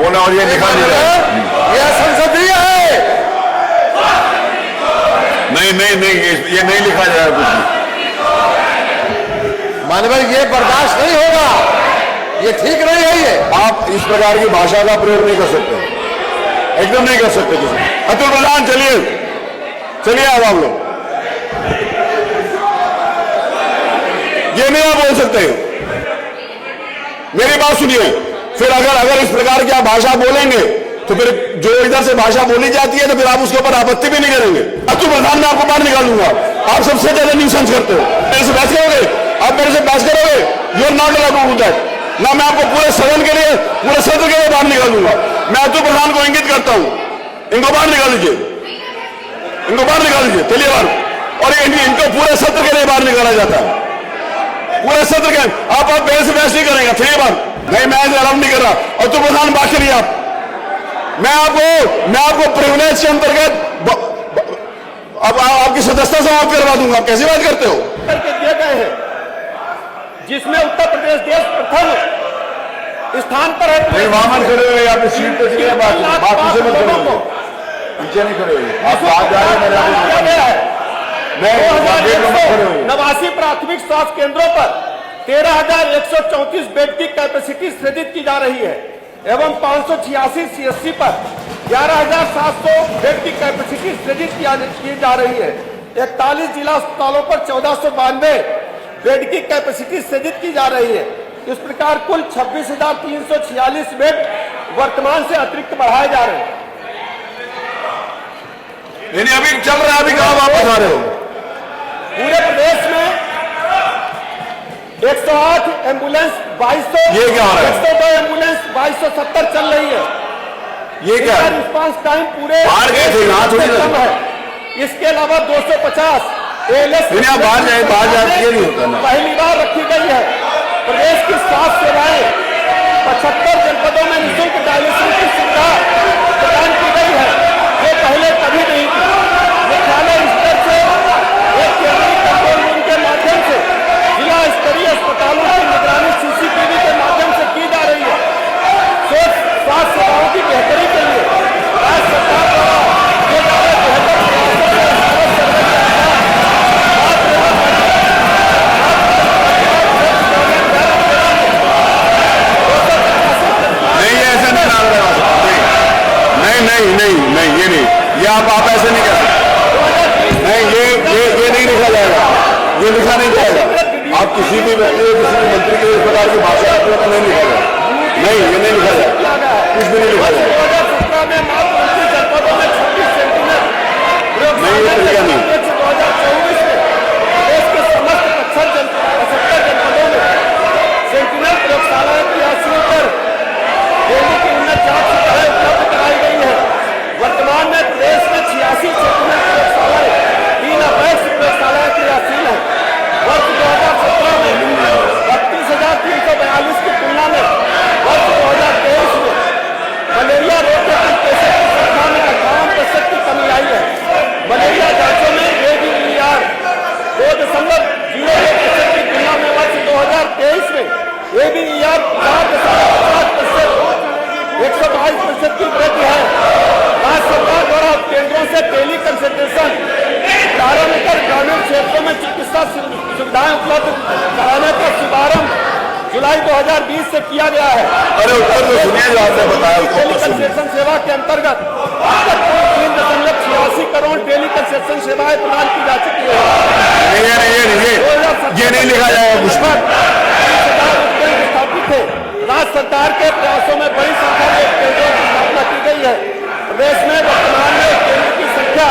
बोला और ये लिखा नहीं है, यह संसदीय है। नहीं, ये नहीं लिखा जाएगा कुछ भी। मानव ये बर्दाश्त नहीं होगा, ये ठीक नहीं है। ये आप इस प्रकार की भाषा का प्रयोग नहीं कर सकते, एकदम नहीं कर सकते किसी। अतुल प्रधान चलिए अब आप लोग, ये नहीं आप बोल सकते। मेरी बात सुनिए, फिर अगर इस प्रकार की आप भाषा बोलेंगे तो फिर जो इधर से भाषा बोली जाती है तो फिर आप उसके ऊपर आपत्ति भी नहीं करेंगे। अतुल प्रधान मैं आपको बाहर निकालूंगा, आप सबसे ज्यादा न्यूसेंस करते हो। मेरे से बहस करोगे, आप मेरे से बहस करोगे, you are not allowed to do that. ना मैं आपको पूरे सदन के लिए, पूरे सत्र के लिए बाहर निकालूंगा। मैं अतुल प्रधान को इंगित करता हूं, इनको बाहर निकाल लीजिए, इनको बाहर निकाल लीजिए, चलिए बाहर। और इनको पूरे सत्र के लिए बाहर निकाला जाता है, पूरे सत्र के। आप मेरे से बहस नहीं करेंगे, चलिए बाहर। नहीं, मैं अलाउ नहीं कर रहा। अतुल प्रधान बात करिए आप। मैं आपको प्रिविलेज के अंतर्गत अब आपकी सदस्यता समाप्त करवा दूंगा। कैसी बात करते हो? करके दिए गए हैं, जिसमें उत्तर प्रदेश देश प्रथम स्थान पर है। नहीं, वहां मत खड़े हुए, आप सीट पे चलिए, बात पीछे मत खड़े हुए, पीछे नहीं खड़े हुए, आप बात जा रहे हैं। 89 प्राथमिक स्वास्थ्य केंद्रों पर 13,134 बेड की कैपेसिटी सृजित की जा रही है एवं 586 CSC पर 11,700 बेड की कैपेसिटी सृजित की जा रही है। 41 जिला अस्पतालों पर 1492 बेड की कैपेसिटी सृजित की जा रही है। इस प्रकार कुल 26,346 बेड वर्तमान से अतिरिक्त बढ़ाए जा रहे हैं। अभी चल रहा है, अभी कहां वापस आ रहे हो? पूरे प्रदेश में 108 एम्बुलेंस 2200, ये क्या हो रहा है? 102 एम्बुलेंस 2270 चल रही है। ये क्या है? रिस्पांस टाइम पूरे बाहर गए थे, यहाँ थोड़ी कम है। इसके अलावा 250 ALS बाहर जाए ये नहीं होता ना। पहली बार रखी गई है। प्रदेश की स्वास्थ्य सेवाएं 75 जनपदों में निःशुल्क डायलिसिस की सुविधा प्रदान की गई है, जो पहले कभी नहीं थी। मुख्यालय स्तर से एक केंद्रीय कंट्रोल रूम के माध्यम से जिला स्तरीय अस्पतालों की निगरानी CCTV के माध्यम से की जा रही है। स्वास्थ्य सेवाओं की बेहतरी के लिए राज्य सरकार द्वारा किए जा रहे बेहतर प्रयासों से नहीं, ऐसा नहीं डाल रहे। नहीं, ये नहीं, ये आप ऐसे नहीं कर सकते। नहीं, ये नहीं लिखा जाएगा, ये लिखा नहीं जाएगा। आप किसी भी व्यक्ति किसी भी मंत्री के इस प्रकार की भाषा का प्रयोग नहीं लिखा जाएगा। नहीं, ये नहीं लिखा जाएगा, कुछ भी नहीं लिखा जाएगा। 2017 में मात्र 29 जनपदों में 26 सेंटीमीटर नहीं, ये तरीका नहीं। 2024 में देश के समस्त 75 जनपदों में सेंटीनल प्रयोगशालाएं की हासिल पर डेंगू की उन्नत जांच सुविधाएं उपलब्ध कराई गई है। वर्तमान में प्रदेश में 86 सेंटीनल प्रयोगशालाएं, 3 अवैध प्रयोगशालाएं क्रियाशील है। वर्ष 2017 में 32,342 की तुलना में वर्ष 2023 में मलेरिया रोग के केसेस की संख्या में 58% की कमी आई है। मलेरिया जांचों में ABER 2.01% की तुलना में वर्ष 2023 में ABER 4.50%, 122% की वृद्धि है। राज्य सरकार द्वारा केंद्रों से टेली कंसल्टेशन प्रारंभ कर ग्रामीण क्षेत्रों में चिकित्सा सुविधाएं उपलब्ध कराने का शुभारंभ जुलाई 2020 से किया गया है। अरे उत्तर तो सुनिए, जो आपने बताया टेली कंसल्टेशन सेवा के अंतर्गत अब तक 3.86 करोड़ टेली कंसल्टेशन सेवाएं प्रदान की जा चुकी है। ये नहीं लिखा जाएगा कुछ पर। स्थापित है। राज्य सरकार के प्रयासों में बड़ी संख्या में केंद्रों की स्थापना की गई है। प्रदेश में वर्तमान में केंद्र की संख्या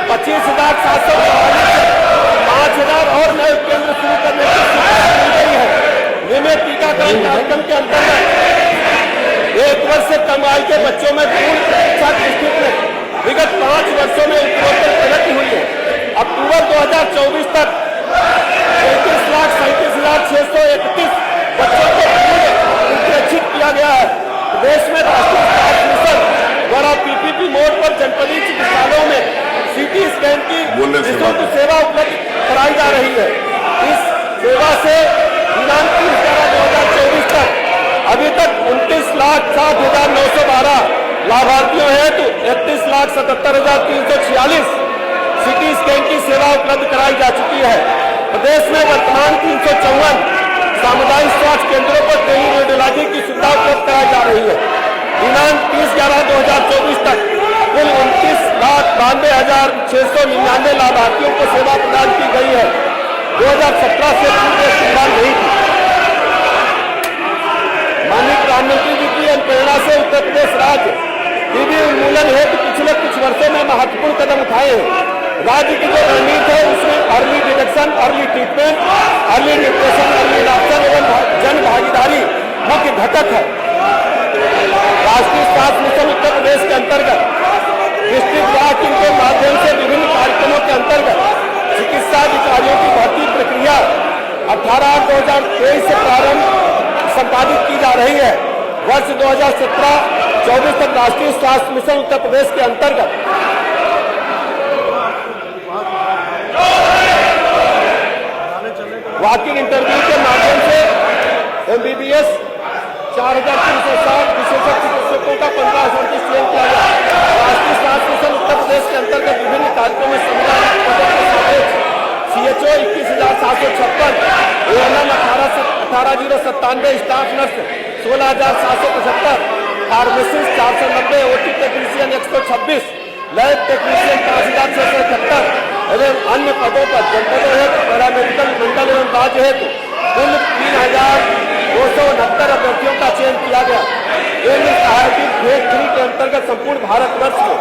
25,744 है। 5,000 और नए केंद्र शुरू करने की सूचना दी गई है। नियमित टीकाकरण कार्यक्रम के अंतर्गत 1 वर्ष से कम आयु के बच्चों में पूर्ण शिक्षा की स्थिति में विगत 5 वर्षों में उत्तरोत्तर प्रगति हुई है। अक्टूबर 2024 तक 33,37,631 बच्चों को उत्प्रेक्षित किया गया है। प्रदेश में राष्ट्रीय स्वास्थ्य मिशन द्वारा PPP मोड पर जनपदीय चिकित्सालयों में CT स्कैन की निःशुल्क सेवा उपलब्ध कराई जा रही है। इस सेवा से दिनांक 30/11/2024 तक अभी तक 29,60,992 लाभार्थियों हेतु 31,77,346 सिटी स्कैन की सेवा उपलब्ध कराई जा चुकी है। प्रदेश में वर्तमान 354 सामुदायिक स्वास्थ्य केंद्रों पर टेली रेडियोलॉजी की सुविधा उपलब्ध कराई जा रही है। दिनांक 30/11/2024 तक कुल 29,92,699 लाभार्थियों को सेवा प्रदान की गई है। 2017 से पूर्व सुविधा नहीं थी। माननीय प्रधानमंत्री जी की प्रेरणा से उत्तर प्रदेश राज्य टीबी उन्मूलन हेतु पिछले कुछ वर्षों में महत्वपूर्ण कदम उठाए हैं। राज्य की जो रणनीति है उसमें early detection, early treatment, early nutrition, early adoption एवं जन भागीदारी मुख्य घटक है। राष्ट्रीय स्वास्थ्य मिशन उत्तर प्रदेश के अंतर्गत डिस्ट्रिक्ट ब्लॉक टीम के माध्यम से विभिन्न कार्यक्रमों के अंतर्गत चिकित्सा अधिकारियों की भर्ती प्रक्रिया 18/8/2023 से प्रारंभ संपादित की जा रही है। वर्ष 2017-24 तक राष्ट्रीय स्वास्थ्य मिशन उत्तर प्रदेश के अंतर्गत वॉकिंग इंटरव्यू के माध्यम से MBBS 4,360 विशेषज्ञ चिकित्सकों का 15 की चयन किया गया। राष्ट्रीय स्वास्थ्य मिशन उत्तर प्रदेश के अंतर्गत विभिन्न कार्यक्रमों में संविधानिक पदों के सापेक्ष CHO 21,756, ANM 18,097, staff nurse 16,775, pharmacist 490, OT technician 126, lab technician 5,671 एवं अन्य पदों पर जनपदों हेतु पैरामेडिकल मंडल एवं राज्य हेतु कुल 3,269 अभ्यर्थियों का चयन किया गया। केंद्र सहायता फेज 3 के अंतर्गत संपूर्ण भारतवर्ष को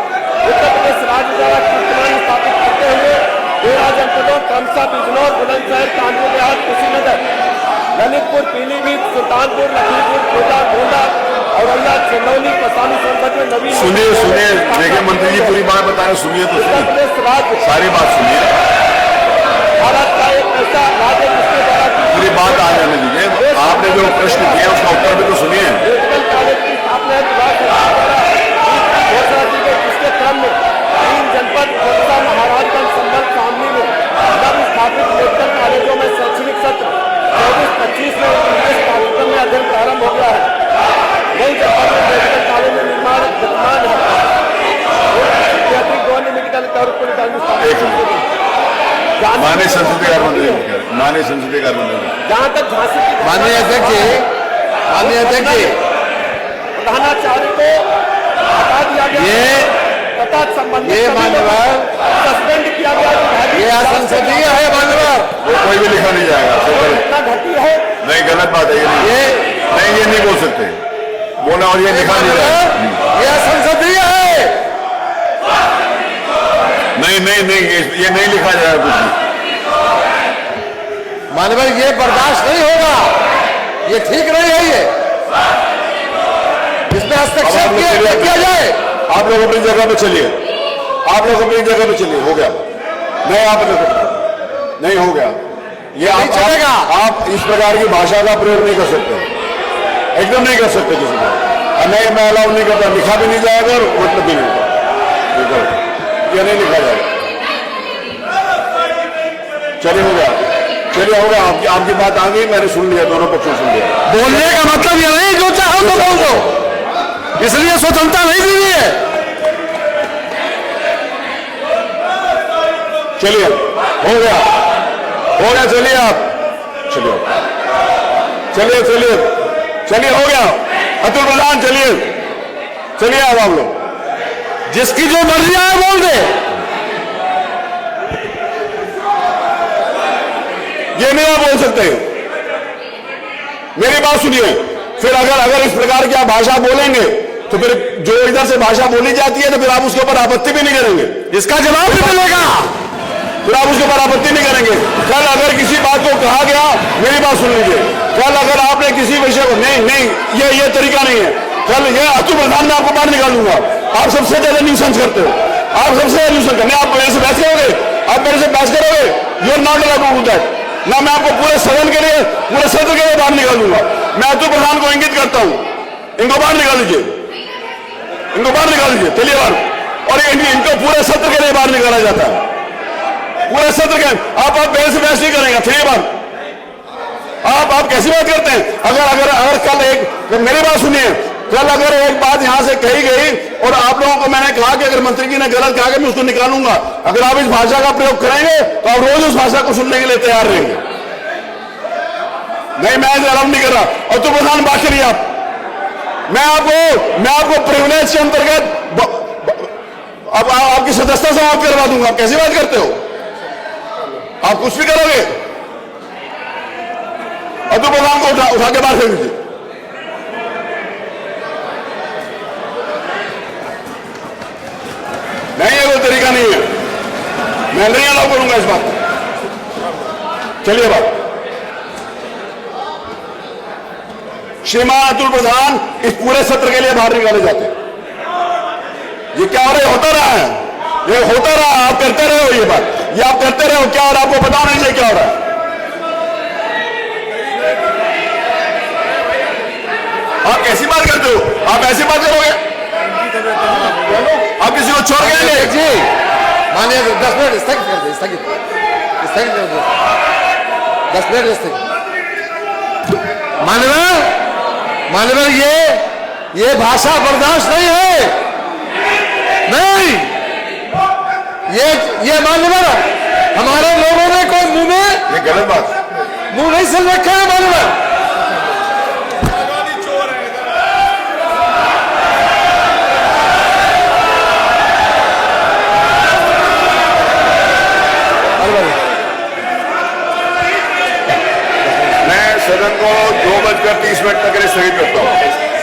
उत्तर प्रदेश राज्य द्वारा कीर्तिमान स्थापित करते हुए 13 जनपदों क्रमशः बिजनौर, बुलंदशहर, कानपुर देहात, कुशीनगर, ललितपुर, पीलीभीत, सुल्तानपुर, लखीमपुर, कोटा, गोंडा, औरैया, चंदौली, कौशाम्बी, सोनभद्र में नवीन। सुनिए देखिए मंत्री जी पूरी बात बता रहे, सुनिए तो उत्तर प्रदेश राज्य सारी बात सुनिए, भारत का एक ऐसा राज्य जिसके द्वारा पूरी बात आ जाने दीजिए। आपने जो प्रश्न किया उसका उत्तर भी तो सुनिए। मेडिकल कॉलेज की स्थापना घोषणा की गई, जिसके क्रम में 3 जनपद खोखसा, महाराजगंज, संभल, शामली में नव स्थापित मेडिकल कॉलेजों में शैक्षणिक सत्र 24-25 में इंग्लिश कार्यक्रम में अध्ययन प्रारंभ हो गया है। नई जनपद में मेडिकल कॉलेज में निर्माण विद्यमान है। गवर्नमेंट मेडिकल माननीय संसदीय कार्य मंत्री, माननीय संसदीय कार्य मंत्री, जहाँ तक झांसी की माननीय अध्यक्ष प्रधानाचार्य को हटा दिया गया तथा संबंधित सस्पेंड किया गया। ये असंसदीय है माननीय, कोई भी लिखा नहीं जाएगा। इतना घटी है, नहीं, गलत बात है ये नहीं बोल सकते, बोला और ये लिखा नहीं जाएगा। ये असंसदीय है। नहीं ये नहीं लिखा जाएगा कुछ भी। माननीय ये बर्दाश्त नहीं होगा, ये ठीक नहीं है। ये इसमें हस्तक्षेप किया जाए। आप लोग अपनी जगह पे चलिए, आप लोग अपनी जगह पे चलिए। हो गया, नहीं आप नहीं हो गया ये आप इस प्रकार की भाषा का प्रयोग नहीं कर सकते, एकदम नहीं कर सकते किसी को। नहीं, मैं अलाउ नहीं करता, लिखा भी नहीं जाएगा और मतलब भी नहीं होगा, ये नहीं लिखा जाएगा। चलिए हो गया आपकी बात आ गई, मैंने सुन लिया, दोनों पक्षों सुन लिया। बोलने का मतलब ये नहीं जो चाहो तो बोल दो, इसलिए स्वतंत्रता नहीं दी हुई है। चलिए हो गया चलिए आप चलिए हो गया। अतुल प्रधान चलिए अब आप लोग जिसकी जो मर्जी आए बोल दे। ये नहीं आप बोल सकते, मेरी बात सुनिए। फिर अगर इस प्रकार की आप भाषा बोलेंगे तो फिर जो इधर से भाषा बोली जाती है तो फिर आप उसके ऊपर आपत्ति भी नहीं करेंगे, इसका जवाब भी मिलेगा। फिर आप उसके ऊपर आपत्ति नहीं करेंगे। कल अगर किसी बात को कहा गया, मेरी बात सुन लीजिए, कल अगर आपने किसी विषय को नहीं ये तरीका नहीं है। कल ये अतुल प्रधान मैं आपको बाहर निकालूंगा। आप सबसे ज्यादा न्यूसेंस करते हो, आप सबसे ज्यादा न्यूसेंस करते। आप मेरे से बहस करोगे, you are not allowed to do that. ना मैं आपको पूरे सदन के लिए, पूरे सत्र के लिए बाहर निकालूंगा। मैं अतुल प्रधान को इंगित करता हूं, इनको बाहर निकाल लीजिए, चलिए बाहर। और इनको पूरे सत्र के लिए बाहर निकाला जाता है, पूरे सत्र के। आप मेरे से बहस नहीं करेंगे, फिर बार आप कैसी बात करते हैं? अगर कल मेरी बात सुनिए, कल अगर एक बात यहां से कही गई और आप लोगों को मैंने कहा कि अगर मंत्री जी ने गलत कहा कि मैं उसको निकालूंगा। अगर आप इस भाषा का प्रयोग करेंगे तो आप रोज उस भाषा को सुनने के लिए तैयार रहेंगे। नहीं, मैं अलाउ नहीं कर रहा। और तो प्रधान बात करिए आप। मैं आपको प्रिविलेज के अंतर्गत अब आपकी सदस्यता समाप्त करवा दूंगा। कैसी बात करते हो आप? कुछ भी करोगे? अतुल प्रधान को उठा के बाहर फेंक दीजिए। नहीं, ये कोई तरीका नहीं है। मैं नहीं अलाउ करूंगा इस बात को। चलिए बात। श्रीमान अतुल प्रधान इस पूरे सत्र के लिए बाहर निकाले जाते हैं। ये क्या हो रहा है? होता रहा है, ये होता रहा। आप करते रहे हो ये बात, ये आप करते रहे हो क्या? और आपको पता नहीं क्या हो रहा है। आप कैसी बात करते हो? आप ऐसी बात करोगे? आप किसी को छोड़ गए जी? मानिए 10 मिनट स्थगित कर दे, स्थगित कर दो 10 मिनट स्थगित। मानवर ये भाषा बर्दाश्त नहीं है। नहीं, ये मानवर हमारे लोगों ने कोई मुंह में ये गलत बात, मुंह नहीं सिल रखा है। मानवर मैं सदन को 2:30 तक के लिए स्थगित करता हूं।